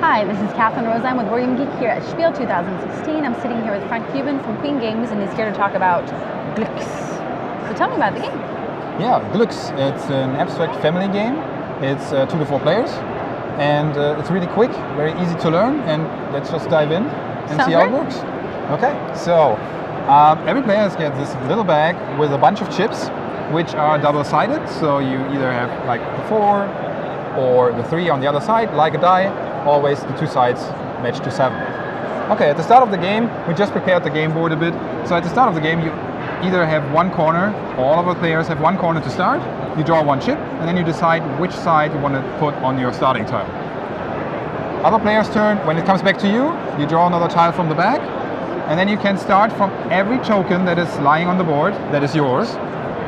Hi, this is Catherine Rose. I'm with Board Game Geek here at SPIEL 2016. I'm sitting here with Frank Cuban from Queen Games, and he's here to talk about Glüx. So tell me about the game. Yeah, Glüx. It's an abstract family game. It's 2 to 4 players, and it's really quick, very easy to learn. And let's just dive in and see how it works. Okay, so every player gets this little bag with a bunch of chips, which are double-sided. So you either have like the 4 or the 3 on the other side, like a die. Always the 2 sides match to 7. Okay, at the start of the game, we just prepared the game board a bit. So at the start of the game, you either have one corner, all of the players have one corner to start, you draw one chip, and then you decide which side you want to put on your starting tile. Other player's turn, when it comes back to you, you draw another tile from the back, and then you can start from every token that is lying on the board, that is yours,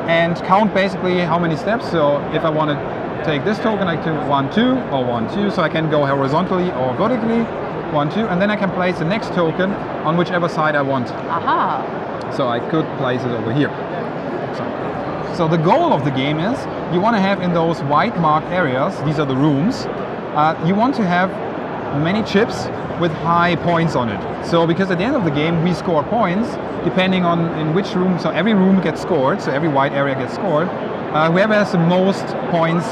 and count basically how many steps. So if I want to take this token, I do 1, 2, or 1, 2, so I can go horizontally or vertically, 1, 2, and then I can place the next token on whichever side I want. Aha! So I could place it over here. So the goal of the game is, you want to have in those white marked areas, these are the rooms, you want to have many chips with high points on it. So because at the end of the game we score points, depending on in which room, so every room gets scored, so every white area gets scored. Whoever has the most points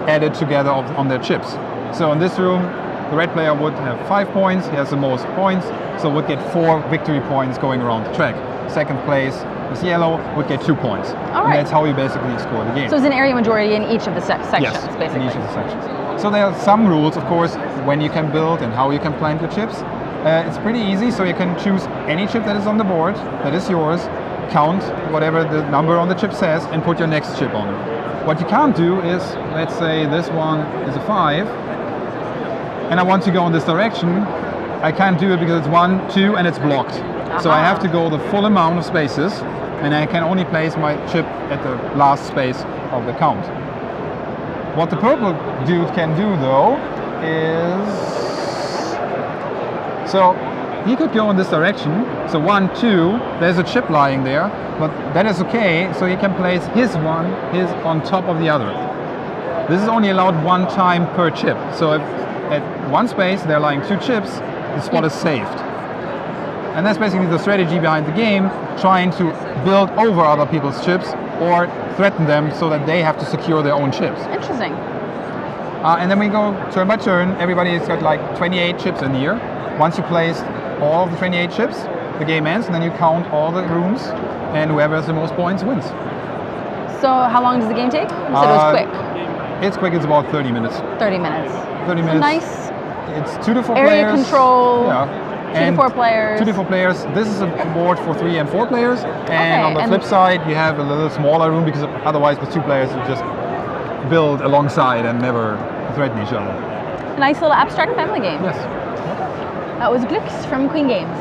added together on their chips. So in this room, the red player would have 5 points, he has the most points, so would get 4 victory points going around the track. Second place, this yellow, would get 2 points. All right. And that's how you basically score the game. So it's an area majority in each of the sections, yes, basically. in each of the sections. So there are some rules, of course, when you can build and how you can plant your chips. It's pretty easy, so you can choose any chip that is on the board, that is yours, count whatever the number on the chip says, and put your next chip on it. What you can't do is, let's say this one is a 5, and I want to go in this direction. I can't do it because it's 1, 2, and it's blocked. So I have to go the full amount of spaces, and I can only place my chip at the last space of the count. What the purple dude can do though is, so he could go in this direction, so 1, 2, there's a chip lying there, but that is okay, so he can place his on top of the other. This is only allowed 1 time per chip, so if at one space there are lying 2 chips, the spot is saved. And that's basically the strategy behind the game, trying to build over other people's chips or threaten them so that they have to secure their own chips. Interesting. And then we go turn by turn, everybody's got like 28 chips in here. Once you placed all of the 28 chips, the game ends, and then you count all the rooms, and whoever has the most points wins. So how long does the game take? You said it was quick. It's quick, it's about 30 minutes. 30 minutes. 30 minutes. Nice. It's 2 to 4 area players. control. Yeah. 2 to 4 players. 2 to 4 players. This is a board for 3 and 4 players. And on the flip side, you have a little smaller room, because otherwise with 2 players you just build alongside and never threaten each other. A nice little abstract family game. Yes. That was Glüx from Queen Games.